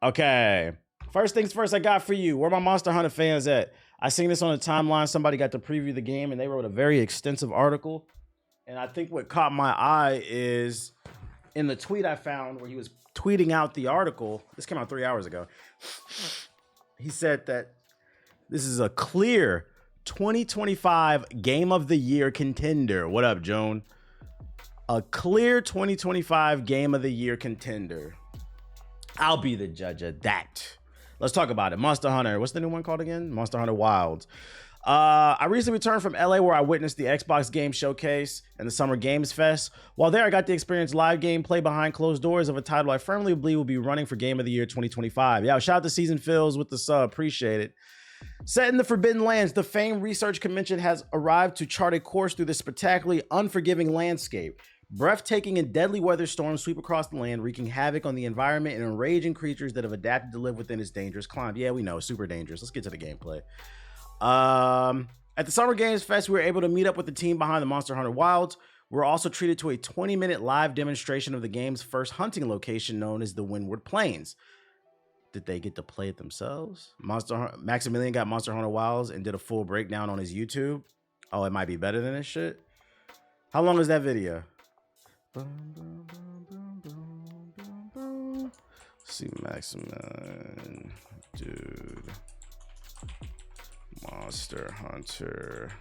Okay. First things first, I got for you. Where my Monster Hunter fans at? I seen this on the timeline. Somebody got to preview the game and they wrote a very extensive article. And I think what caught my eye is in the tweet I found where he was tweeting out the article. This came out 3 hours ago. He said that this is a clear 2025 Game of the Year contender. What up, Joan? A clear 2025 Game of the Year contender. I'll be the judge of that. Let's talk about it. Monster Hunter. What's the new one called again? Monster Hunter Wilds. I recently returned from LA where I witnessed the Xbox Game Showcase and the Summer Games Fest. While there, I got to experience live gameplay behind closed doors of a title I firmly believe will be running for Game of the Year 2025. Yeah, shout out to Season Fills with the sub. Appreciate it. Set in the Forbidden Lands, the famed research convention has arrived to chart a course through the spectacularly unforgiving landscape. Breathtaking and deadly weather storms sweep across the land, wreaking havoc on the environment and enraging creatures that have adapted to live within its dangerous climate. Yeah, we know, super dangerous. Let's get to the gameplay. At the Summer Games Fest, we were able to meet up with the team behind the Monster Hunter Wilds. We were also treated to a 20-minute live demonstration of the game's first hunting location known as the Windward Plains. Did they get to play it themselves? Maximilian got Monster Hunter Wilds and did a full breakdown on his YouTube. Oh, it might be better than this shit. How long is that video? See Maximilian, dude. Monster Hunter.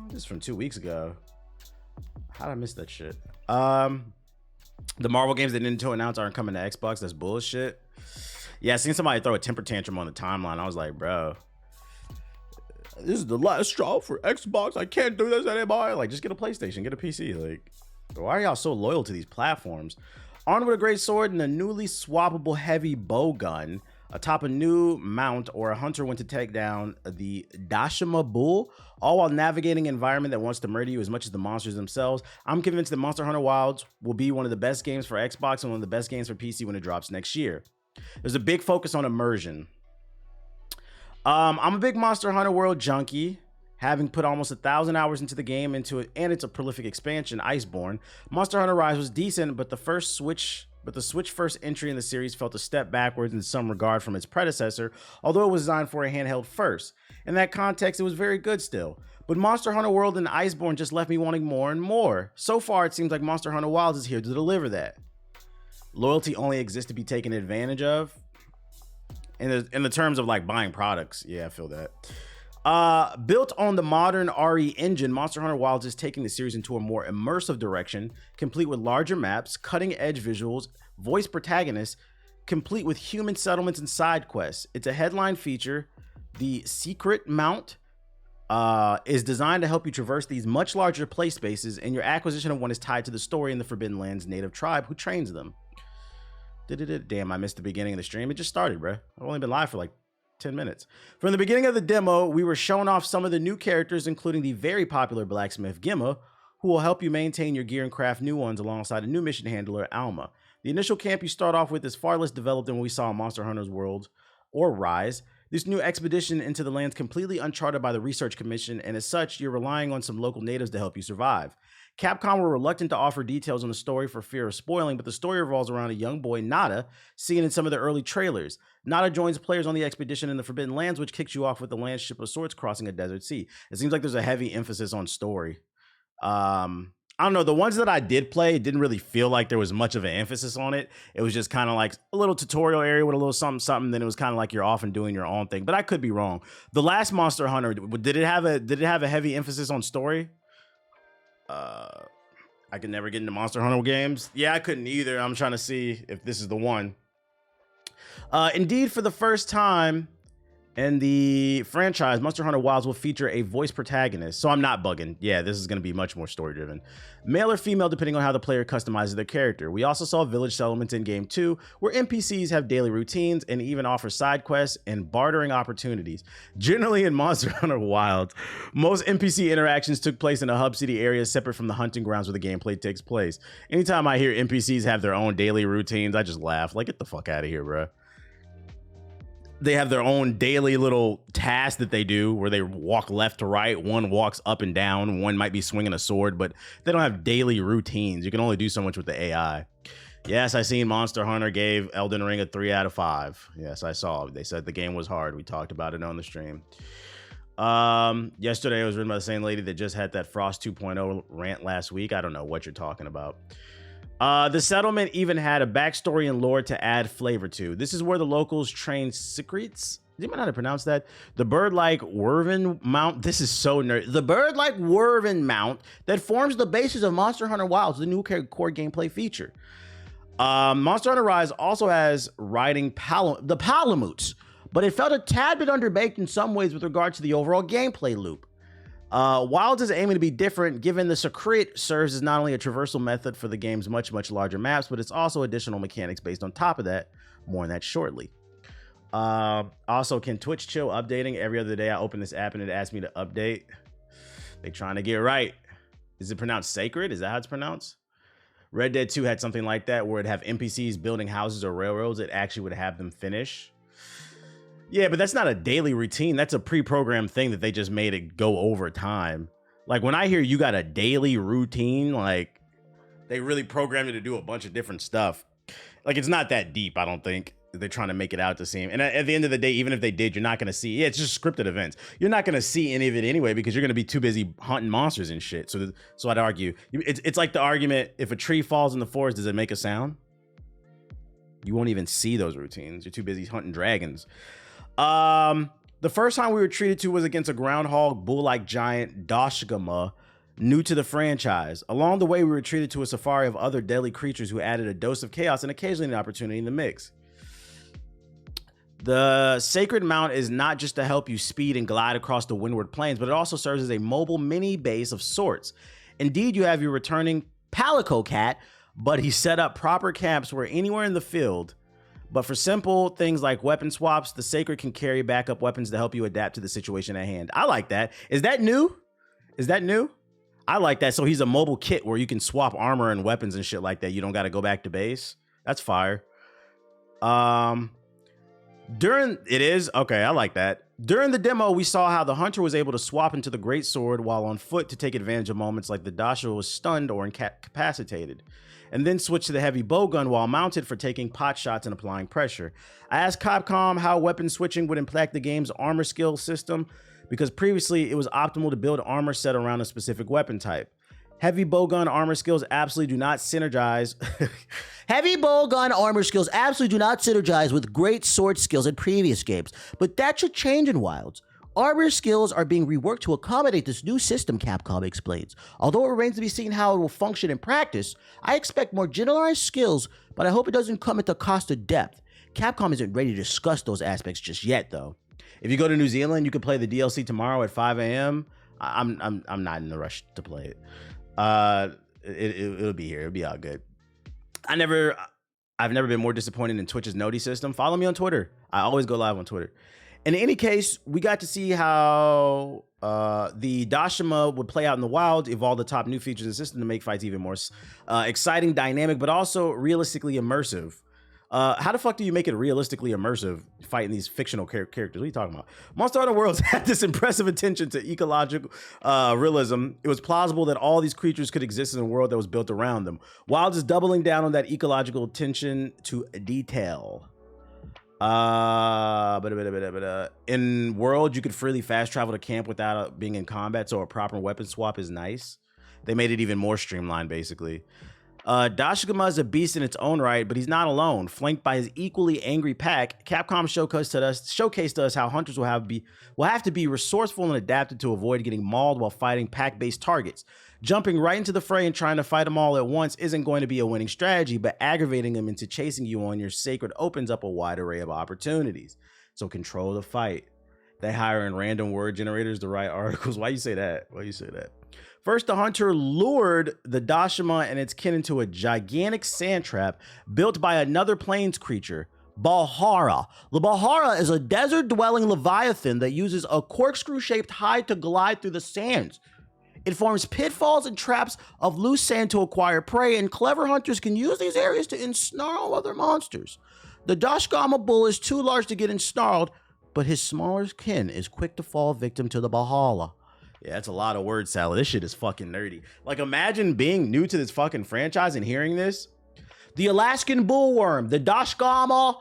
This is from 2 weeks ago. How did I miss that shit? The Marvel games that Nintendo announced aren't coming to Xbox. That's bullshit. Yeah, I seen somebody throw a temper tantrum on the timeline. I was like, bro, this is the last straw for Xbox. I can't do this anymore. Like, just get a PlayStation, get a PC. Like, why are y'all so loyal to these platforms? Armed with a great sword and a newly swappable heavy bow gun, atop a new mount, or a hunter went to take down the Dashima Bull, all while navigating an environment that wants to murder you as much as the monsters themselves. I'm convinced that Monster Hunter Wilds will be one of the best games for Xbox and one of the best games for PC when it drops next year. There's a big focus on immersion. I'm a big Monster Hunter World junkie, having put almost 1,000 hours into the game, and it's a prolific expansion, Iceborne. Monster Hunter Rise was decent, but the Switch first entry in the series felt a step backwards in some regard from its predecessor, although it was designed for a handheld first. In that context, it was very good still. But Monster Hunter World and Iceborne just left me wanting more and more. So far, it seems like Monster Hunter Wilds is here to deliver that. Loyalty only exists to be taken advantage of. In the terms of like buying products, yeah, I feel that. Built on the modern RE engine, Monster Hunter Wilds is taking the series into a more immersive direction, complete with larger maps, cutting-edge visuals, voiced protagonists, complete with human settlements and side quests. It's a headline feature. The Secret Mount is designed to help you traverse these much larger play spaces, and your acquisition of one is tied to the story in the Forbidden Lands native tribe who trains them. Damn, I missed the beginning of the stream. It just started, bro. I've only been live for like 10 minutes. From the beginning of the demo, we were shown off some of the new characters, including the very popular blacksmith Gemma, who will help you maintain your gear and craft new ones alongside a new mission handler, Alma. The initial camp you start off with is far less developed than what we saw in Monster Hunter's World or Rise. This new expedition into the lands completely uncharted by the Research Commission, and as such, you're relying on some local natives to help you survive. Capcom were reluctant to offer details on the story for fear of spoiling, but the story revolves around a young boy, Nada, seen in some of the early trailers. Nada joins players on the expedition in the Forbidden Lands, which kicks you off with the land ship of sorts crossing a desert sea. It seems like there's a heavy emphasis on story. I don't know, the ones that I did play, it didn't really feel like there was much of an emphasis on it. It was just kind of like a little tutorial area with a little something, then it was kind of like you're off and doing your own thing. But I could be wrong. The last Monster Hunter, did it have a heavy emphasis on story? I could never get into Monster Hunter games. Yeah, I couldn't either. I'm trying to see if this is the one. Indeed, for the first time in the franchise, Monster Hunter Wilds will feature a voice protagonist. So I'm not bugging. Yeah, this is going to be much more story driven. Male or female, depending on how the player customizes their character. We also saw village settlements in game 2, where NPCs have daily routines and even offer side quests and bartering opportunities. Generally in Monster Hunter Wilds, most NPC interactions took place in a hub city area separate from the hunting grounds where the gameplay takes place. Anytime I hear NPCs have their own daily routines, I just laugh. Like, get the fuck out of here, bro. they have their own daily little task that they do where they walk left to right. One walks up and down. One might be swinging a sword, but they don't have daily routines. You can only do so much with the AI. Yes, I seen Monster Hunter gave Elden Ring a 3 out of 5. Yes, I saw. They said the game was hard. We talked about it on the stream. Yesterday it was written by the same lady that just had that Frost 2.0 rant last week. I don't know what you're talking about. The settlement even had a backstory and lore to add flavor to. This is where the locals train secrets. You might not have pronounced that. The bird-like Wyvern mount. This is so nerd. The bird-like Wyvern mount that forms the basis of Monster Hunter Wilds, the new core gameplay feature. Monster Hunter Rise also has riding the Palamutes, but it felt a tad bit underbaked in some ways with regard to the overall gameplay loop. Wilds is aiming to be different, given the secret serves as not only a traversal method for the game's much larger maps, but it's also additional mechanics based on top of that. More on that shortly. Also, can Twitch chill updating? Every other day I open this app and it asks me to update. They trying to get right. Is it pronounced sacred? Is that how it's pronounced? Red Dead 2 had something like that where it'd have NPCs building houses or railroads. It actually would have them finish. Yeah, but that's not a daily routine. That's a pre-programmed thing that they just made it go over time. Like when I hear you got a daily routine, like they really programmed it to do a bunch of different stuff. Like it's not that deep, I don't think. They're trying to make it out to seem. And at the end of the day, even if they did, you're not going to see. Yeah, it's just scripted events. You're not going to see any of it anyway because you're going to be too busy hunting monsters and shit. So I'd argue it's like the argument: if a tree falls in the forest, does it make a sound? You won't even see those routines. You're too busy hunting dragons. The first time we were treated to was against a groundhog bull-like giant Dashgama, new to the franchise. Along the way, we were treated to a safari of other deadly creatures who added a dose of chaos and occasionally an opportunity in the mix. The Sacred Mount is not just to help you speed and glide across the windward plains, but it also serves as a mobile mini base of sorts. Indeed, you have your returning Palico Cat, but he set up proper camps where anywhere in the field. But for simple things like weapon swaps, the Sacred can carry backup weapons to help you adapt to the situation at hand. I like that. Is that new? Is that new? I like that. So he's a mobile kit where you can swap armor and weapons and shit like that. You don't got to go back to base. That's fire. Okay, I like that. During the demo, we saw how the hunter was able to swap into the great sword while on foot to take advantage of moments like the Dasha was stunned or incapacitated, and then switch to the heavy bowgun while mounted for taking pot shots and applying pressure. I asked Capcom how weapon switching would impact the game's armor skill system, because previously it was optimal to build armor set around a specific weapon type. Heavy bowgun armor skills absolutely do not synergize. Heavy bowgun armor skills absolutely do not synergize with great sword skills in previous games, but that should change in Wilds. Armor skills are being reworked to accommodate this new system, Capcom explains. Although it remains to be seen how it will function in practice, I expect more generalized skills, but I hope it doesn't come at the cost of depth. Capcom isn't ready to discuss those aspects just yet, though. If you go to New Zealand, you can play the DLC tomorrow at 5 a.m. I'm not in a rush to play it. It'll be here. It'll be all good. I've never been more disappointed in Twitch's Noti system. Follow me on Twitter. I always go live on Twitter. In any case, we got to see how the Dashima would play out in the wild, evolve the top new features in the system to make fights even more exciting, dynamic, but also realistically immersive. How the fuck do you make it realistically immersive fighting these fictional characters? What are you talking about? Monster Hunter Worlds had this impressive attention to ecological realism. It was plausible that all these creatures could exist in a world that was built around them. Wilds is doubling down on that ecological attention to detail. In World, you could freely fast travel to camp without being in combat, so a proper weapon swap is nice. They made it even more streamlined, basically. Dashgama is a beast in its own right, but he's not alone. Flanked by his equally angry pack, Capcom showcased to us how hunters will have to be resourceful and adapted to avoid getting mauled while fighting pack-based targets. Jumping right into the fray and trying to fight them all at once isn't going to be a winning strategy, but aggravating them into chasing you on your Sacred opens up a wide array of opportunities. So control the fight. They hire in random word generators to write articles. Why you say that? First, the hunter lured the Dashima and its kin into a gigantic sand trap built by another plains creature, Balhara. The Balhara is a desert-dwelling leviathan that uses a corkscrew-shaped hide to glide through the sands. It forms pitfalls and traps of loose sand to acquire prey, and clever hunters can use these areas to ensnarl other monsters. The Dashgama bull is too large to get ensnarled, but his smaller kin is quick to fall victim to the Bahala. Yeah, that's a lot of word salad. This shit is fucking nerdy. Like, imagine being new to this fucking franchise and hearing this. The Alaskan bullworm, the Dashgama,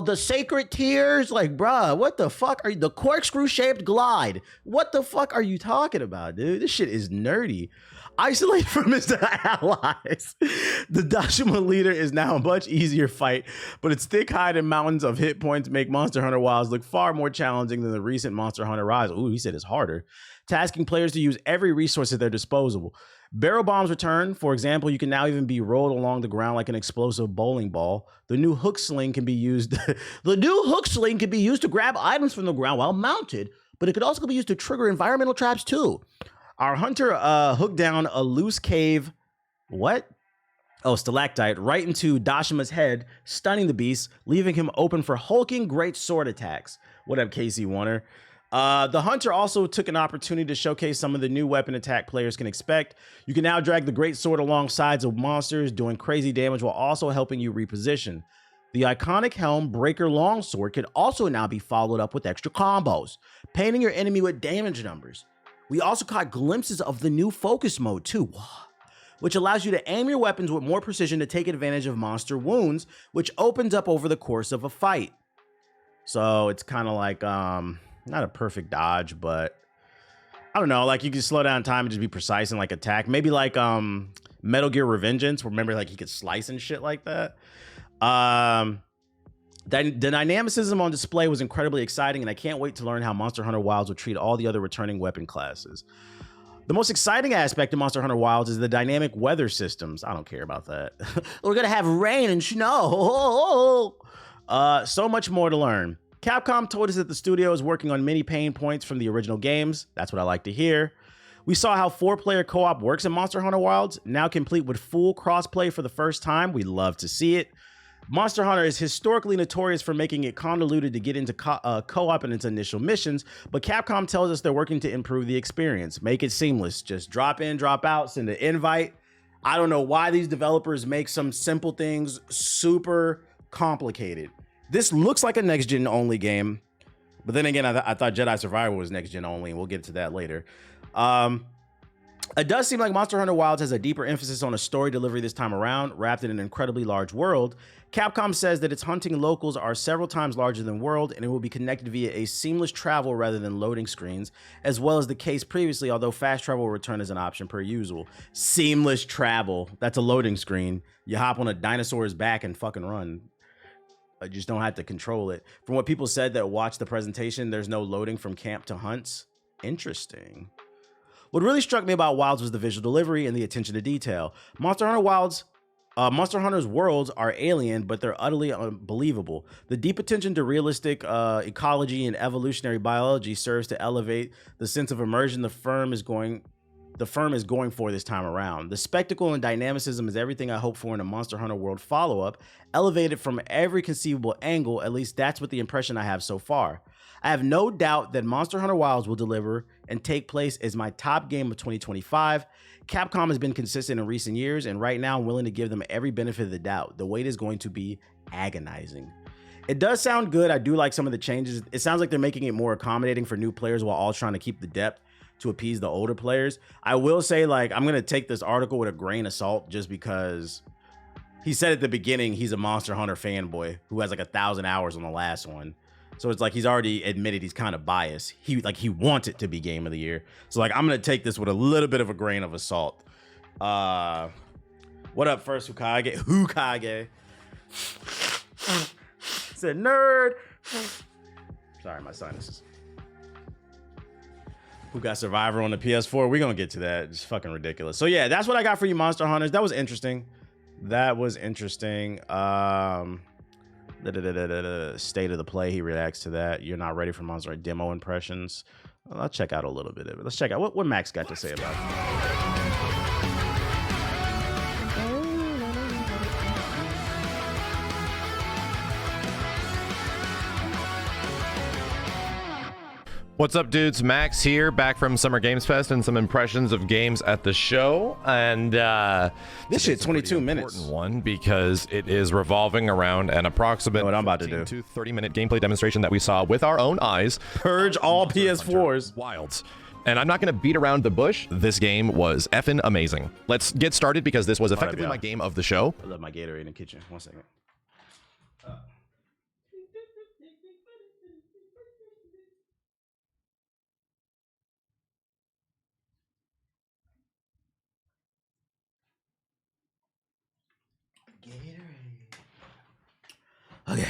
the sacred tears. Like, bruh, what the fuck are you? The corkscrew-shaped glide. What the fuck are you talking about, dude? This shit is nerdy. Isolated from his allies, the Dashima leader is now a much easier fight, but its thick hide and mountains of hit points make Monster Hunter Wilds look far more challenging than the recent Monster Hunter Rise. Ooh, he said it's harder. Tasking players to use every resource at their disposal. Barrel bombs return. For example, you can now even be rolled along the ground like an explosive bowling ball. The new hook sling can be used. The new hook sling can be used to grab items from the ground while mounted, but it could also be used to trigger environmental traps too. Our hunter hooked down a loose cave, stalactite, right into Dashima's head, stunning the beast, leaving him open for hulking great sword attacks. What up, Casey Warner? The hunter also took an opportunity to showcase some of the new weapon attack players can expect. You can now drag the great sword alongside of monsters, doing crazy damage while also helping you reposition. The iconic helm breaker longsword can also now be followed up with extra combos, painting your enemy with damage numbers. We also caught glimpses of the new focus mode too, which allows you to aim your weapons with more precision to take advantage of monster wounds, which opens up over the course of a fight. So it's kind of like, not a perfect dodge, but I don't know, like you can slow down time and just be precise and like attack. Maybe like Metal Gear Revengeance, remember like he could slice and shit like that. The dynamicism on display was incredibly exciting, and I can't wait to learn how Monster Hunter Wilds will treat all the other returning weapon classes. The most exciting aspect of Monster Hunter Wilds is the dynamic weather systems. I don't care about that. We're gonna have rain and snow. So much more to learn. Capcom told us that the studio is working on many pain points from the original games. That's what I like to hear. We saw how 4-player co-op works in Monster Hunter Wilds, now complete with full crossplay for the first time. We love to see it. Monster Hunter is historically notorious for making it convoluted to get into co-op in its initial missions, but Capcom tells us they're working to improve the experience, make it seamless. Just drop in, drop out, send an invite. I don't know why these developers make some simple things super complicated. This looks like a next-gen only game, but then again, I thought Jedi Survivor was next-gen only, and we'll get to that later. It does seem like Monster Hunter Wilds has a deeper emphasis on a story delivery this time around, wrapped in an incredibly large world. Capcom says that its hunting locals are several times larger than world, and it will be connected via a seamless travel rather than loading screens, as well as the case previously, although fast travel will return as an option per usual. Seamless travel. That's a loading screen. You hop on a dinosaur's back and fucking run. I just don't have to control it. From what people said that watched the presentation, there's no loading from camp to hunts. Interesting. What really struck me about Wilds was the visual delivery and the attention to detail. Monster Hunter's worlds are alien, but they're utterly unbelievable. The deep attention to realistic ecology and evolutionary biology serves to elevate the sense of immersion the firm is going for this time around. The spectacle and dynamicism is everything I hope for in a Monster Hunter World follow-up, elevated from every conceivable angle. At least that's what the impression I have so far. I have no doubt that Monster Hunter Wilds will deliver and take place as my top game of 2025. Capcom has been consistent in recent years, and right now I'm willing to give them every benefit of the doubt. The wait is going to be agonizing. It does sound good. I do like some of the changes. It sounds like they're making it more accommodating for new players while all trying to keep the depth to appease the older players. I will say, like, I'm going to take this article with a grain of salt just because he said at the beginning he's a Monster Hunter fanboy who has like 1,000 hours on the last one. So it's like he's already admitted he's kind of biased. He wants it to be game of the year. So like I'm gonna take this with a little bit of a grain of salt. What up, first Hokage? Hokage said nerd. Sorry, my sinuses. Who got Survivor on the PS4? We're gonna get to that. It's fucking ridiculous. So yeah, that's what I got for you, Monster Hunters. That was interesting. State of the play, he reacts to that. You're not ready for Monster Hunter demo impressions. Well, I'll check out a little bit of it. Let's check out what Max got to say about it. What's up, dudes? Max here, back from Summer Games Fest and some impressions of games at the show. And this shit 22 minutes. Important one because it is revolving around an approximate what I'm about to do. 30-minute gameplay demonstration that we saw with our own eyes. Purge all PS4s. Wilds. And I'm not going to beat around the bush. This game was effing amazing. Let's get started because this was effectively my game of the show. I love my Gatorade in the kitchen. 1 second. Okay.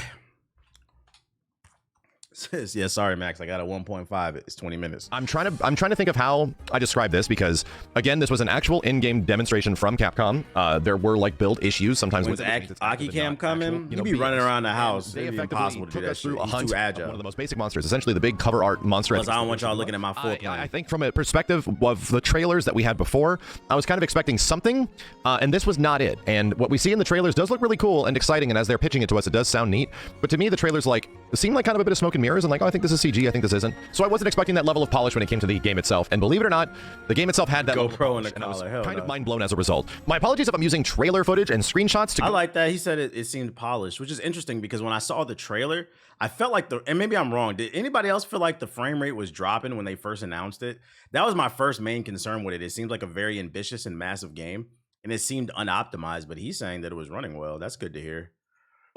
Yeah, sorry, Max. I got a 1.5. It's 20 minutes. I'm trying to think of how I describe this because again, this was an actual in-game demonstration from Capcom. There were like build issues sometimes. When's Aki Cam coming? You be running around the house. They It'd be impossible to do that shit. A He's hunt too agile. one of the most basic monsters, essentially the big cover art monster. Plus, I don't want y'all looking at my floor plan. I think from a perspective of the trailers that we had before, I was kind of expecting something, and this was not it. And what we see in the trailers does look really cool and exciting, and as they're pitching it to us, it does sound neat. But to me, the trailers seem like kind of a bit of smoke and mirrors, and like, oh, I think this is CG, I think this isn't. So I wasn't expecting that level of polish when it came to the game itself. And believe it or not, the game itself had that GoPro in the and I was collar. kind of mind blown as a result. My apologies if I'm using trailer footage and screenshots to. I like that. He said it seemed polished, which is interesting because when I saw the trailer, I felt like and maybe I'm wrong. Did anybody else feel like the frame rate was dropping when they first announced it? That was my first main concern with it. It seemed like a very ambitious and massive game, and it seemed unoptimized. But he's saying that it was running well. That's good to hear.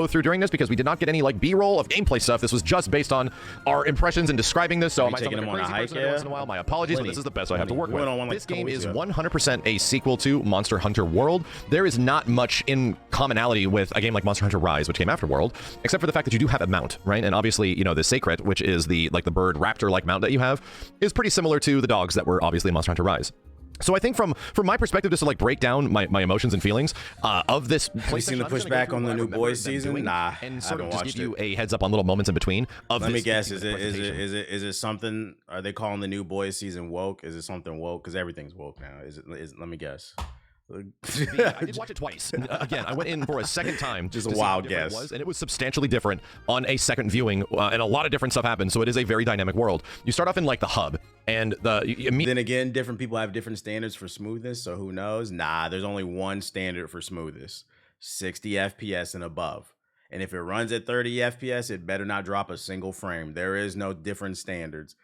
Through during this because we did not get any like B-roll of gameplay stuff. This was just based on our impressions and describing this. So I might sound like a crazy person every once in a while. My apologies, but this is the best I have to work with. This game is 100% a sequel to Monster Hunter World. There is not much in commonality with a game like Monster Hunter Rise, which came after World, except for the fact that you do have a mount, right? And obviously, you know, the Sacred, which is the bird raptor-like mount that you have, is pretty similar to the dogs that were obviously in Monster Hunter Rise. So I think from my perspective, just to like break down my emotions and feelings of this. Have you seen the pushback on the new boys season? Nah, and sort of just give you a heads up on little moments in between. Let me guess. Is it something? Are they calling the new boys season woke? Is it something woke? Because everything's woke now. Let me guess. I did watch it twice. Again, I went in for a second time. Just a wild guess. And it was substantially different on a second viewing, and a lot of different stuff happened. So it is a very dynamic world. You start off in like the hub, and then again, different people have different standards for smoothness. So who knows? Nah, there's only one standard for smoothness: 60 FPS and above. And if it runs at 30 FPS, it better not drop a single frame. There is no different standards.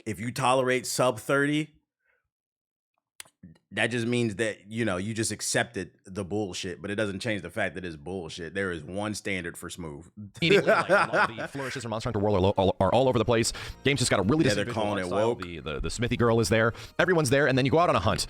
If you tolerate sub 30. That just means that, you know, you just accepted the bullshit, but it doesn't change the fact that it's bullshit. There is one standard for smooth. Like, a lot of the flourishes from Monster Hunter World are all over the place. Games just got a really they're calling it woke. The Smithy girl is there. Everyone's there, and then you go out on a hunt.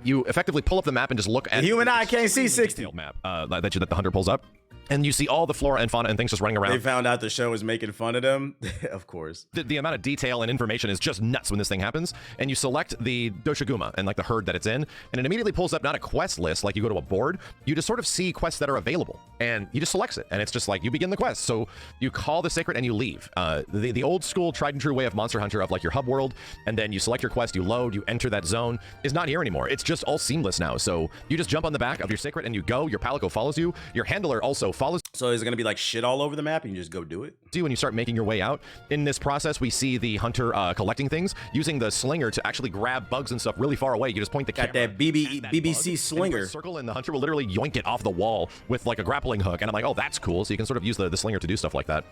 You effectively pull up the map and just look at the human eye can't see 60 map that the hunter pulls up. And you see all the flora and fauna and things just running around. They found out the show was making fun of them. Of course. The amount of detail and information is just nuts when this thing happens. And you select the Doshiguma and like the herd that it's in. And it immediately pulls up not a quest list like you go to a board. You just sort of see quests that are available. And you just select it. And it's just like you begin the quest. So you call the Sacred and you leave. The old school tried and true way of Monster Hunter of like your hub world. And then you select your quest, you load, you enter that zone is not here anymore. It's just all seamless now. So you just jump on the back of your Sacred and you go. Your Palico follows you. Your handler also follows. So is it going to be like shit all over the map and you just go do it? When you start making your way out in this process, we see the hunter collecting things using the slinger to actually grab bugs and stuff really far away. You just point the camera. Got that BBC slinger circle, and the hunter will literally yoink it off the wall with like a grappling hook. And I'm like, oh, that's cool. So you can sort of use the slinger to do stuff like that.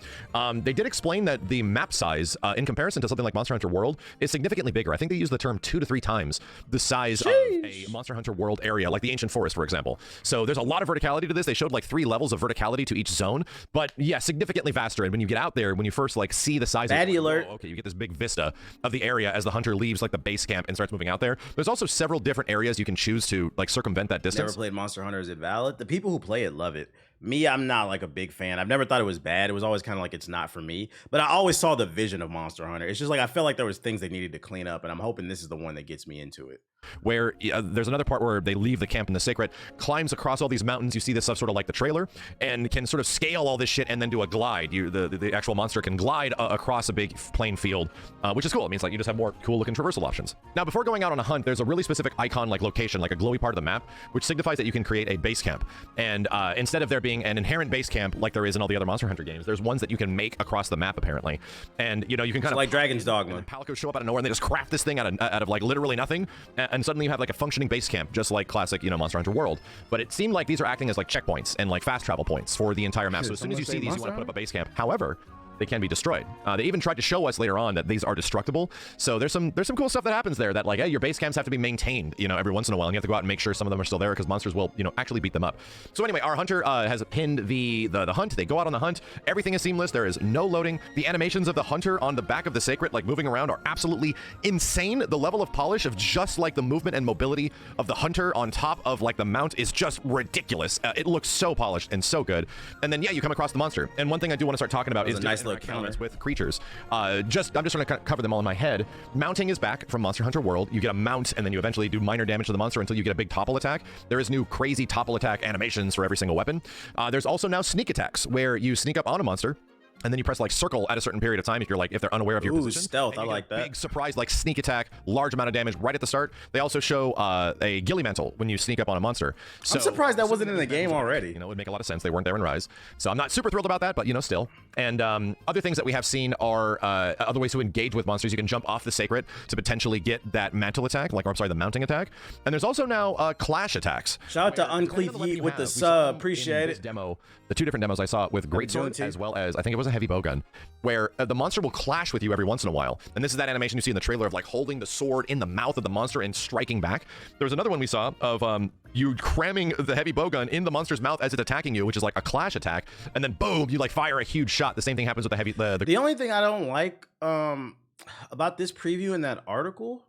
They did explain that the map size in comparison to something like Monster Hunter World is significantly bigger. I think they use the term 2 to 3 times the size of a Monster Hunter World area, like the Ancient Forest, for example. So there's a lot of verticality to this. They showed like 3 levels of verticality to each zone, but yeah, significantly faster. And when you get out there, when you first like see the size Baddie of alert. Oh, okay, you get this big vista of the area as the hunter leaves like the base camp and starts moving out there. There's also several different areas you can choose to like circumvent that distance. Never played Monster Hunter. Is it valid? The people who play it love it. Me, I'm not like a big fan. I've never thought it was bad. It was always kind of like it's not for me. But I always saw the vision of Monster Hunter. It's just like I felt like there was things they needed to clean up, and I'm hoping this is the one that gets me into it. Where there's another part where they leave the camp in the Sacred, climbs across all these mountains. You see this stuff sort of like the trailer, and can sort of scale all this shit and then do a glide. The actual monster can glide across a big plain field, which is cool. It means like you just have more cool looking traversal options. Now, before going out on a hunt, there's a really specific icon like location, like a glowy part of the map, which signifies that you can create a base camp. And instead of there being being an inherent base camp like there is in all the other Monster Hunter games. There's ones that you can make across the map, apparently. And, you know, you can kind of... like Dragon's Dogma. And Palicos show up out of nowhere, and they just craft this thing out of like, literally nothing. And suddenly you have, like, a functioning base camp, just like classic, you know, Monster Hunter World. But it seemed like these are acting as, like, checkpoints and, like, fast travel points for the entire map. So as soon as you see these, you want to put up a base camp. However, they can be destroyed. They even tried to show us later on that these are destructible. So there's some cool stuff that happens there that, like, hey, your base camps have to be maintained, you know, every once in a while, and you have to go out and make sure some of them are still there because monsters will, you know, actually beat them up. So anyway, our hunter has pinned the hunt. They go out on the hunt. Everything is seamless. There is no loading. The animations of the hunter on the back of the Sacred, like moving around, are absolutely insane. The level of polish of just like the movement and mobility of the hunter on top of like the mount is just ridiculous. It looks so polished and so good. And then yeah, you come across the monster. And one thing I do want to start talking about is a nice little counter with creatures. I'm just trying to cover them all in my head. Mounting is back from Monster Hunter World. You get a mount, and then you eventually do minor damage to the monster until you get a big topple attack. There is new crazy topple attack animations for every single weapon. There's also now sneak attacks, where you sneak up on a monster, and then you press like circle at a certain period of time if they're unaware of your position. Stealth, I like that. Big surprise, like sneak attack, large amount of damage right at the start. They also show a ghillie mantle when you sneak up on a monster. So, I'm surprised that wasn't in the game already. You know, it would make a lot of sense. They weren't there in Rise. So I'm not super thrilled about that, but you know, still. And other things that we have seen are other ways to engage with monsters. You can jump off the Sacred to potentially get that mantle attack, the mounting attack. And there's also now clash attacks. Shout out to Uncleave Heat with the sub. Appreciate it. Demo, the two different demos I saw with Greatsword as well as I think it was a heavy bowgun, where the monster will clash with you every once in a while. And this is that animation you see in the trailer of like holding the sword in the mouth of the monster and striking back. There was another one we saw of you cramming the heavy bowgun in the monster's mouth as it's attacking you, which is like a clash attack, and then boom, you like fire a huge shot. The same thing happens with the heavy. The only thing I don't like about this preview in that article,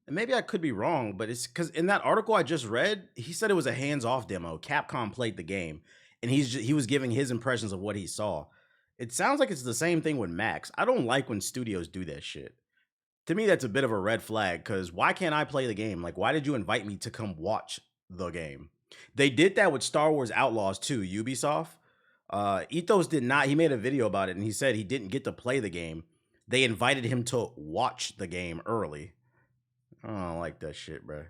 and maybe I could be wrong, but it's because in that article I just read, he said it was a hands-off demo. Capcom played the game, and he was giving his impressions of what he saw. It sounds like it's the same thing with Max. I don't like when studios do that shit. To me, that's a bit of a red flag, because why can't I play the game? Like, why did you invite me to come watch the game? They did that with Star Wars Outlaws too, Ubisoft. Ethos did not. He made a video about it, and he said he didn't get to play the game. They invited him to watch the game early. I don't like that shit, bro.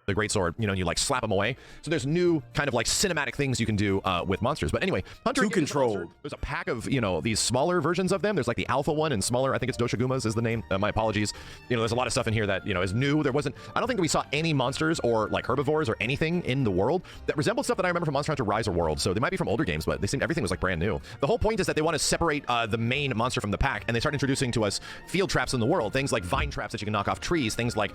The greatsword, you know, and you like slap them away. So there's new kind of like cinematic things you can do with monsters. But anyway, Hunter to control. There's a pack of, you know, these smaller versions of them. There's like the alpha one and smaller. I think it's Doshagumas is the name. My apologies. You know, there's a lot of stuff in here that, you know, is new. There wasn't, I don't think we saw any monsters or like herbivores or anything in the world that resembled stuff that I remember from Monster Hunter Rise or World. So they might be from older games, but they seemed everything was like brand new. The whole point is that they want to separate the main monster from the pack, and they start introducing to us field traps in the world. Things like vine traps that you can knock off trees. Things like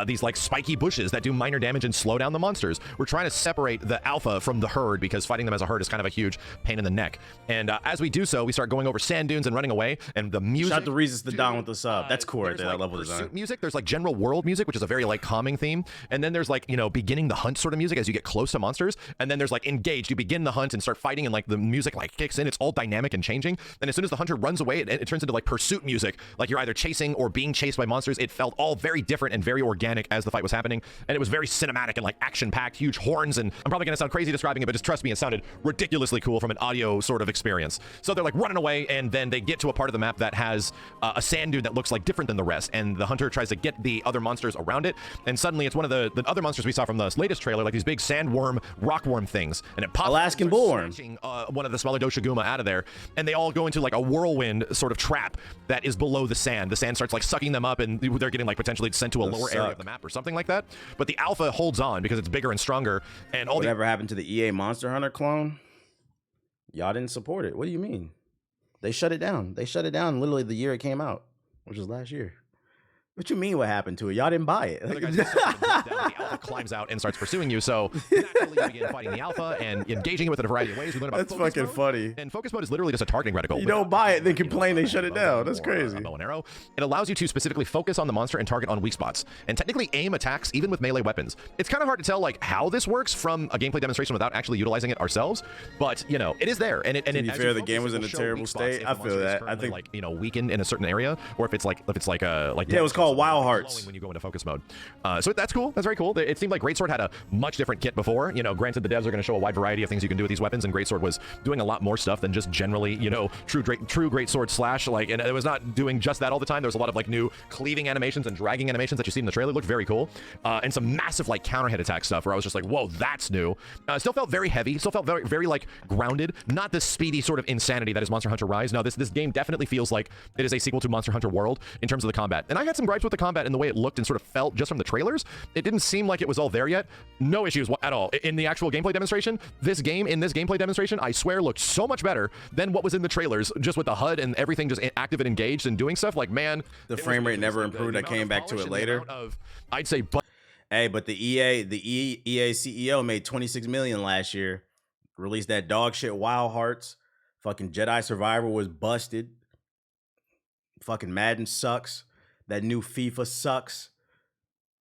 these like spiky bushes that do minor damage and slow down the monsters. We're trying to separate the alpha from the herd because fighting them as a herd is kind of a huge pain in the neck. And as we do so, we start going over sand dunes and running away. And the music. Shout out to Resist the Dawn with the sub. That's cool right there. That level design. Music. There's like general world music, which is a very like calming theme. And then there's like, you know, beginning the hunt sort of music as you get close to monsters. And then there's like engaged. You begin the hunt and start fighting, and like the music like kicks in. It's all dynamic and changing. And as soon as the hunter runs away, it turns into like pursuit music. Like you're either chasing or being chased by monsters. It felt all very different and very organic as the fight was happening. And it was very cinematic and like action-packed, huge horns, and I'm probably gonna sound crazy describing it, but just trust me, it sounded ridiculously cool from an audio sort of experience. So they're like running away, and then they get to a part of the map that has a sand dune that looks like different than the rest, and the hunter tries to get the other monsters around it, and suddenly it's one of the other monsters we saw from the latest trailer, like these big sandworm, rockworm things, and it pops Alaskan bullworm, one of the smaller Doshaguma out of there, and they all go into like a whirlwind sort of trap that is below the sand. The sand starts like sucking them up, and they're getting like potentially sent to a lower area of the map or something like that. But the alpha holds on because it's bigger and stronger. And all whatever happened to the EA Monster Hunter clone? Y'all didn't support it. What do you mean? They shut it down. They shut it down literally the year it came out, which was last year. What you mean what happened to it? Y'all didn't buy it. The alpha climbs out and starts pursuing you, so naturally you begin fighting the alpha and engaging it with in a variety of ways. We learn about That's fucking mode. funny. And focus mode is literally just a targeting reticle. You don't buy it, then complain they shut it down. That's crazy. Bow and arrow. It allows you to specifically focus on the monster and target on weak spots, and technically aim attacks even with melee weapons. It's kind of hard to tell like how this works from a gameplay demonstration without actually utilizing it ourselves, but you know, it is there. And to be fair, the game was in a terrible state. I feel that. I think like, you know, weakened in a certain area, or if it's like yeah, it was called called Wild Hearts. When you go into focus mode. So that's cool. That's very cool. It seemed like Greatsword had a much different kit before. You know, granted, the devs are going to show a wide variety of things you can do with these weapons, and Greatsword was doing a lot more stuff than just generally, you know, true Greatsword slash. Like, and it was not doing just that all the time. There was a lot of like new cleaving animations and dragging animations that you see in the trailer. It looked very cool. And some massive like counter hit attack stuff where I was just like, whoa, that's new. Still felt very heavy. Still felt very, very like grounded. Not the speedy sort of insanity that is Monster Hunter Rise. No, this game definitely feels like it is a sequel to Monster Hunter World in terms of the combat. And I had some gripes with the combat and the way it looked and sort of felt just from the trailers. It didn't seem like it was all there yet. No issues at all. In the actual gameplay demonstration, this gameplay demonstration, I swear looked so much better than what was in the trailers, just with the HUD and everything just active and engaged and doing stuff. Like, man, the frame rate never improved. I came back to it later. I'd say, hey, but the EA CEO made 26 million last year. Released that dog shit Wild Hearts. Fucking Jedi Survivor was busted. Fucking Madden sucks. That new FIFA sucks.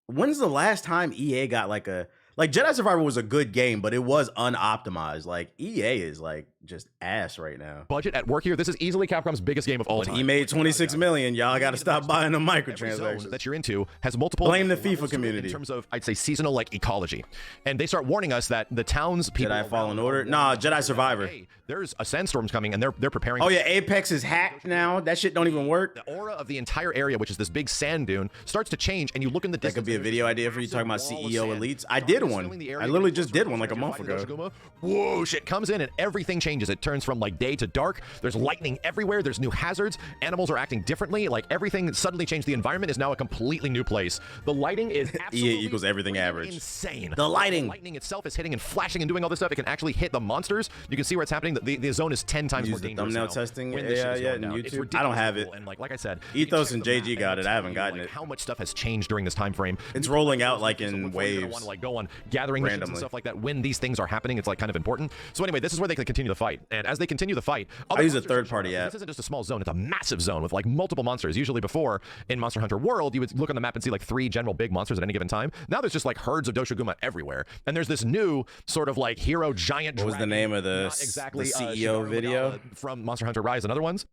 When's the last time EA got like Jedi Survivor was a good game, but it was unoptimized. Like, EA is like just ass right now. Budget at work here. This is easily Capcom's biggest game of all time. He made 26 million. Y'all got to stop buying the microtransactions that you're into. Has multiple. Blame the FIFA community in terms of, I'd say, seasonal like ecology. And they start warning us that the towns people. Jedi Fallen Order. Nah, Jedi Survivor. Hey, there's a sandstorm's coming, and they're preparing. Oh yeah, Apex is hacked now. That shit don't even work. The aura of the entire area, which is this big sand dune, starts to change, and you look in the distance. That could be a video idea for you talking about CEO elites. I did one. I literally just did one like a month ago. Whoa, shit comes in and everything changes. It turns from like day to dark. There's lightning everywhere. There's new hazards. Animals are acting differently. Like, everything suddenly changed. The environment is now a completely new place. The lighting is absolutely EA equals everything average. Insane. The lightning itself is hitting and flashing and doing all this stuff. It can actually hit the monsters. You can see where it's happening. The zone is 10 times more dangerous. Thumbnail testing. Yeah, in YouTube. I don't have it. And like I said, Ethos and JG got it. I haven't gotten it. How much stuff has changed during this time frame? It's rolling out like in waves. Want to like go on gathering missions and stuff like that. When these things are happening, it's like kind of important. So anyway, this is where they can continue the fight. And as they continue the fight, I use a third-party app. This isn't just a small zone; it's a massive zone with like multiple monsters. Usually, before in Monster Hunter World, you would look on the map and see like 3 general big monsters at any given time. Now there's just like herds of Doshiguma everywhere, and there's this new sort of like hero giant. What was the name of the CEO video from Monster Hunter Rise and other ones?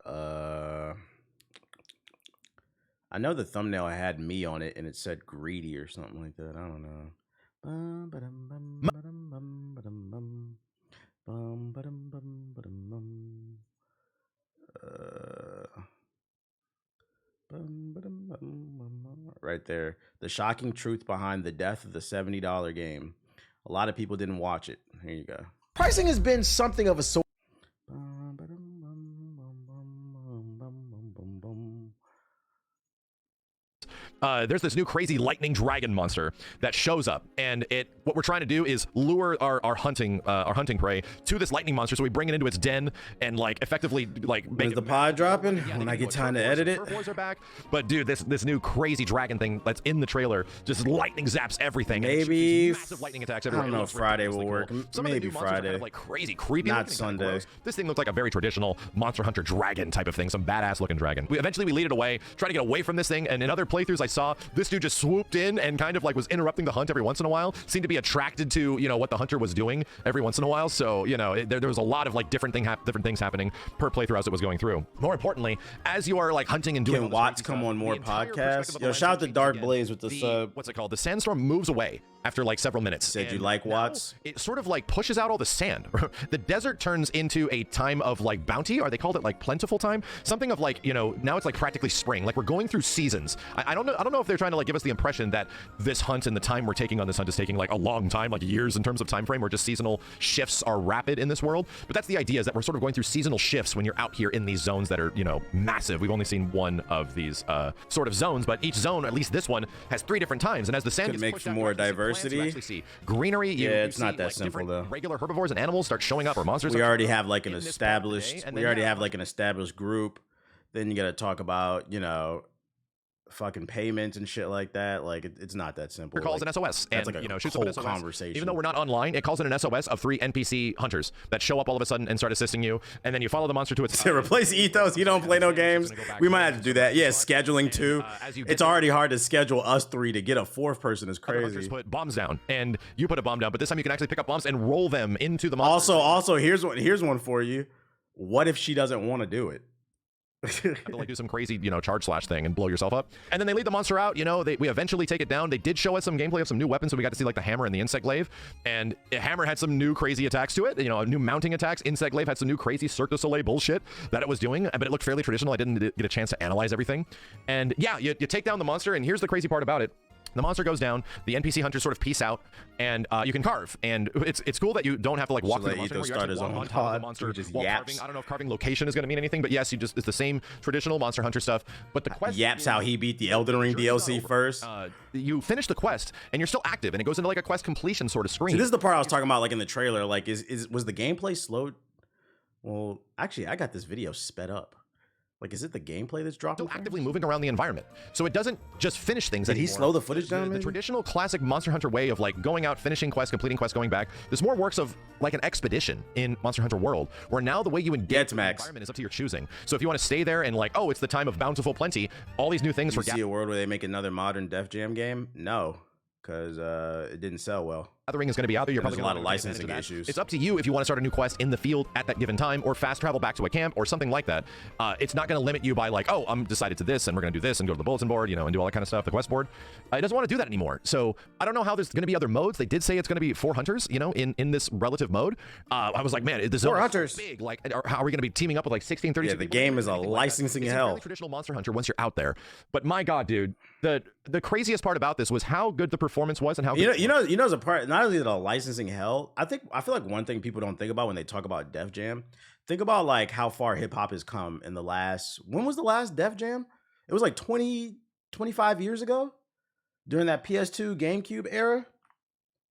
I know the thumbnail had me on it, and it said greedy or something like that. I don't know. Right there. The shocking truth behind the death of the $70 game. A lot of people didn't watch it. Here you go. Pricing has been something of a sort. There's this new crazy lightning dragon monster that shows up, and what we're trying to do is lure our hunting prey to this lightning monster, so we bring it into its den and like effectively like make the pod dropping when I get time to edit it. Are back. But dude, this new crazy dragon thing that's in the trailer just lightning zaps everything. Maybe massive lightning attacks everywhere. I don't know if Friday will work. Maybe Friday. Kind of like crazy creepy. Not Sunday. This thing looks like a very traditional Monster Hunter dragon type of thing, some badass looking dragon. Eventually we lead it away, try to get away from this thing, and in other playthroughs I saw this dude just swooped in and kind of like was interrupting the hunt every once in a while, seemed to be attracted to, you know, what the hunter was doing every once in a while. So, you know, there was a lot of like different things happening per playthrough as it was going through. More importantly, as you are like hunting and doing, can Watts come on more podcasts? Yo, shout out to Dark Blaze with the sub. What's it called? The sandstorm moves away after like several minutes. Said you like Watts? It sort of like pushes out all the sand. The desert turns into a time of like bounty, or they called it like plentiful time, something of like, you know, now it's like practically spring. Like we're going through seasons. I don't know if they're trying to like give us the impression that this hunt and the time we're taking on this hunt is taking like a long time, like years in terms of time frame, or just seasonal shifts are rapid in this world. But that's the idea, is that we're sort of going through seasonal shifts when you're out here in these zones that are, you know, massive. We've only seen one of these sort of zones, but each zone, at least this one, has 3 different times. And as the sand gets pushed for more diversity, you actually see greenery. Yeah, it's not that simple though. Regular herbivores and animals start showing up, or monsters. We already have like an established. We already have like an established group. Then you got to talk about, you know, fucking payments and shit like that. Like it's not that simple. It calls like, an SOS, and like a, you know, shoots whole up an SOS. Conversation. Even though we're not online, it calls in an SOS of 3 NPC hunters that show up all of a sudden and start assisting you, and then you follow the monster to its. To replace Ethos, you don't play no games. We might have to do that. Yeah, scheduling too. It's already hard to schedule us 3 to get a 4th person is crazy. Hunters put bombs down, and you put a bomb down, but this time you can actually pick up bombs and roll them into the monster. Also, here's one for you. What if she doesn't want to do it? have to like do some crazy, charge slash thing and blow yourself up. And then they lead the monster out. We eventually take it down. They did show us some gameplay of some new weapons, so we got to see like the hammer and the insect glaive. And hammer had some new crazy attacks to it. New mounting attacks. Insect glaive had some new crazy Cirque du Soleil bullshit that it was doing, but it looked fairly traditional. I didn't get a chance to analyze everything. And yeah, you take down the monster, and here's the crazy part about it. The monster goes down, the NPC hunters sort of peace out, and you can carve. And it's cool that you don't have to like walk through the monster. You actually walk on top of the monster while carving. I don't know if carving location is going to mean anything, but yes, it's the same traditional monster hunter stuff. But the quest yaps how he beat the Elden Ring DLC first. You finish the quest and you're still active, and it goes into like a quest completion sort of screen. See, this is the part I was talking about, like in the trailer. Like, was the gameplay slowed? Well, actually, I got this video sped up. Like, is it the gameplay that's dropping? Still actively moving around the environment, so it doesn't just finish things. Did he slow the footage down? The traditional classic Monster Hunter way of like going out, finishing quests, completing quests, going back. There's more works of like an expedition in Monster Hunter World, where now the way you engage the environment is up to your choosing. So if you want to stay there and like, oh, it's the time of bountiful plenty, all these new things. You see a world where they make another modern Def Jam game? No, because it didn't sell well. Gathering is going to be out there. You're probably a lot of licensing issues. It's up to you if you want to start a new quest in the field at that given time, or fast travel back to a camp or something like that. It's not going to limit you by like, oh, I'm decided to this and we're going to do this and go to the bulletin board, and do all that kind of stuff. The quest board, it doesn't want to do that anymore. So I don't know how there's going to be other modes. They did say it's going to be 4 hunters, in this relative mode. I was like, man, the zone 4 hunters is so big. Like, how are we going to be teaming up with like 16, 30? Yeah, the game is a licensing hell. It's a traditional Monster Hunter once you're out there. But my God, dude, the craziest part about this was how good the performance was and how good the part. Not only the licensing hell, I feel like one thing people don't think about when they talk about Def Jam, think about like how far hip hop has come in the last, when was the last Def Jam? It was like 25 years ago, during that PS2 GameCube era.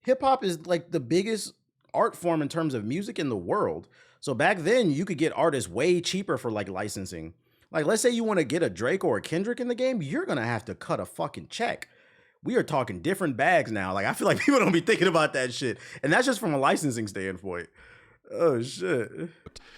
Hip hop is like the biggest art form in terms of music in the world. So back then you could get artists way cheaper for like licensing. Like, let's say you want to get a Drake or a Kendrick in the game, you're gonna have to cut a fucking check. We are talking different bags now. Like, I feel like people don't be thinking about that shit. And that's just from a licensing standpoint. Oh, shit.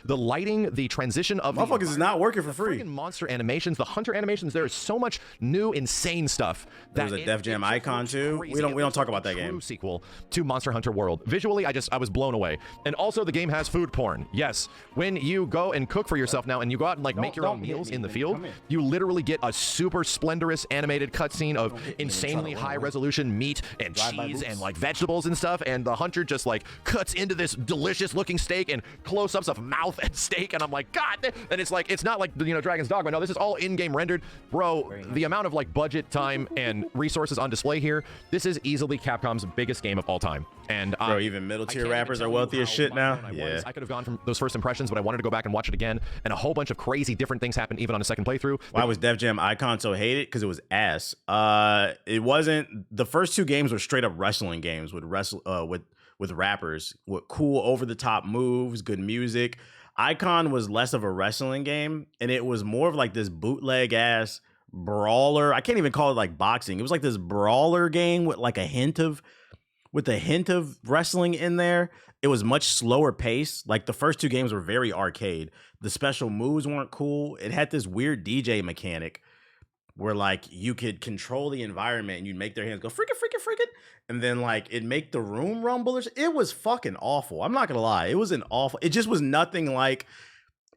The lighting, the transition of motherfuckers is not working for free. Monster animations, the hunter animations, there is so much new, insane stuff. There was a Def Jam icon too. We don't talk about that game. Sequel to Monster Hunter World. Visually, I was blown away. And also the game has food porn. Yes, when you go and cook for yourself now, and you go out and like make your own meals in the field, you literally get a super splendorous animated cutscene of insanely high resolution meat and cheese and like vegetables and stuff. And the hunter just like cuts into this delicious looking steak and close-ups of mouth and steak, and I'm like, God. And it's like, it's not like Dragon's Dogma. No, this is all in-game rendered, bro. The amount of like budget, time, and resources on display here, this is easily Capcom's biggest game of all time. And bro, even middle tier rappers are wealthy as shit now. Yeah, I could have gone from those first impressions, but I wanted to go back and watch it again, and a whole bunch of crazy different things happened even on a second playthrough. Why was Def Jam Icon so hated? Because it was ass. It wasn't. The first 2 games were straight up wrestling games with rappers with cool over the top moves, good music. Icon was less of a wrestling game, and it was more of like this bootleg ass brawler. I can't even call it like boxing. It was like this brawler game with like a hint of wrestling in there. It was much slower pace. Like the first 2 games were very arcade. The special moves weren't cool. It had this weird DJ mechanic where like you could control the environment and you'd make their hands go freaking, and then like it'd make the room rumble. It was fucking awful. I'm not gonna lie. It was it just was nothing like,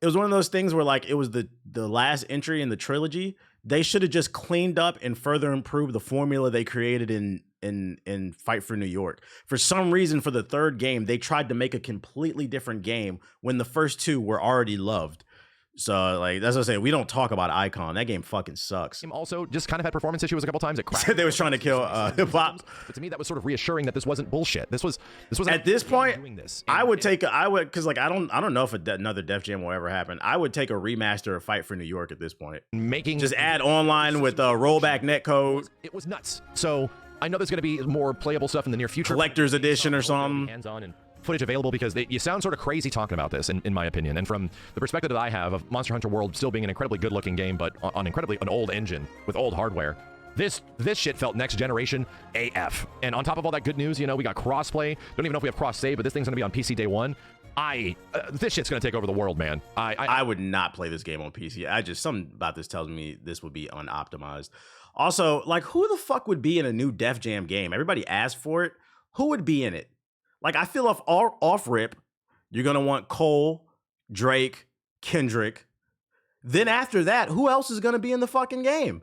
it was one of those things where like it was the last entry in the trilogy. They should have just cleaned up and further improved the formula they created in Fight for New York. For some reason, for the 3rd game, they tried to make a completely different game when the first 2 were already loved. So, like, that's what I say. We don't talk about Icon. That game fucking sucks. Also, just kind of had performance issues a couple times. It said they was trying to kill hip hop. But to me, that was sort of reassuring that this wasn't bullshit. This was at this point. Doing this. I would because like I don't know if another Def Jam will ever happen. I would take a remaster of Fight for New York at this point. Just add online with rollback netcode. It was nuts. So I know there's going to be more playable stuff in the near future. Collector's edition or something. Hands-on and footage available, because you sound sort of crazy talking about this, in my opinion. And from the perspective that I have of Monster Hunter World still being an incredibly good-looking game, but on an old engine with old hardware, this shit felt next generation AF. And on top of all that good news, we got crossplay. Don't even know if we have cross-save, but this thing's gonna be on PC day one. This shit's gonna take over the world, man. I would not play this game on PC. Something about this tells me this would be unoptimized. Also, like, who the fuck would be in a new Def Jam game? Everybody asked for it. Who would be in it? Like, I feel off rip, you're gonna want Cole, Drake, Kendrick. then after that, who else is gonna be in the fucking game?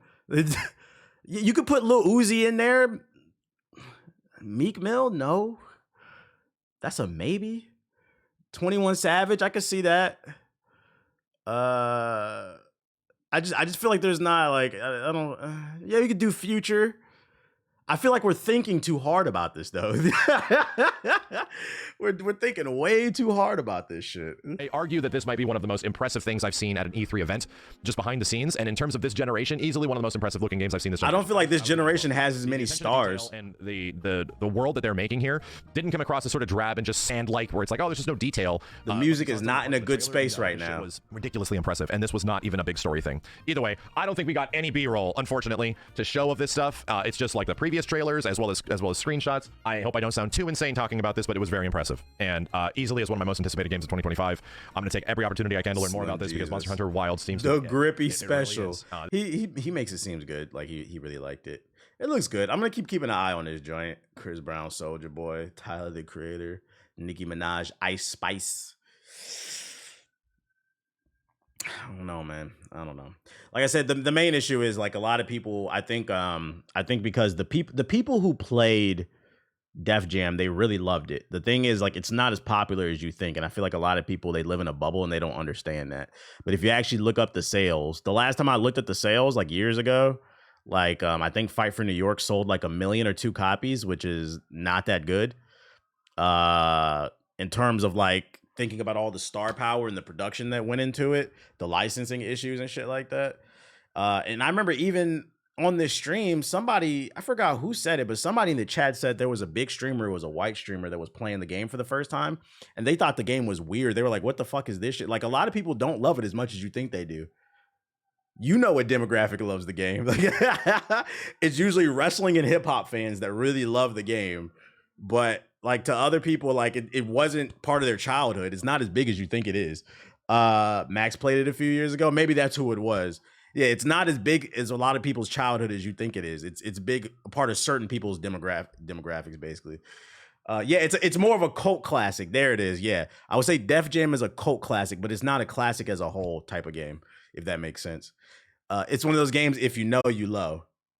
You could put Lil Uzi in there. Meek Mill, no. That's a maybe. 21 Savage, I could see that. I just feel like there's not like I don't. Yeah, you could do Future. I feel like we're thinking too hard about this, though. we're thinking way too hard about this shit. I argue that this might be one of the most impressive things I've seen at an E3 event, just behind the scenes. And in terms of this generation, easily one of the most impressive looking games I've seen this generation. I don't feel like this generation has as many stars. And the world that they're making here didn't come across as sort of drab and just sand-like, where it's like, oh, there's just no detail. The music is not in a good space right now. It was ridiculously impressive, and this was not even a big story thing. Either way, I don't think we got any B-roll, unfortunately, to show of this stuff. It's just like the previous trailers as well as screenshots. I hope I don't sound too insane talking about this, but it was very impressive, and easily is one of my most anticipated games of 2025. I'm going to take every opportunity I can to learn more about this because Monster Hunter Wilds seems the grippy special. He makes it seem good, like he really liked it. It looks good. I'm gonna keep an eye on this joint. Chris Brown, Soulja Boy, Tyler the Creator, Nicki Minaj, Ice Spice. I don't know, man. I don't know. Like I said, the main issue is like a lot of people. I think because the people who played Def Jam, they really loved it. The thing is, like, it's not as popular as you think, and I feel like a lot of people, they live in a bubble and they don't understand that. But if you actually look up the sales, the last time I looked at the sales, like years ago, like I think Fight for New York sold like 1 million or 2 copies, which is not that good. In terms of like thinking about all the star power and the production that went into it, the licensing issues and shit like that. And I remember even on this stream, somebody, I forgot who said it, but somebody in the chat said there was a big streamer, it was a white streamer that was playing the game for the first time, and they thought the game was weird. They were like, what the fuck is this shit? Like, a lot of people don't love it as much as you think they do. You know what demographic loves the game. Like, it's usually wrestling and hip-hop fans that really love the game. But like to other people, like it wasn't part of their childhood. It's not as big as you think it is. Max played it a few years ago. Maybe that's who it was. Yeah, it's not as big as a lot of people's childhood as you think it is. It's big, a part of certain people's demographics, basically. Yeah, it's more of a cult classic. There it is. Yeah, I would say Def Jam is a cult classic, but it's not a classic as a whole type of game, if that makes sense. It's one of those games, if you know, you love.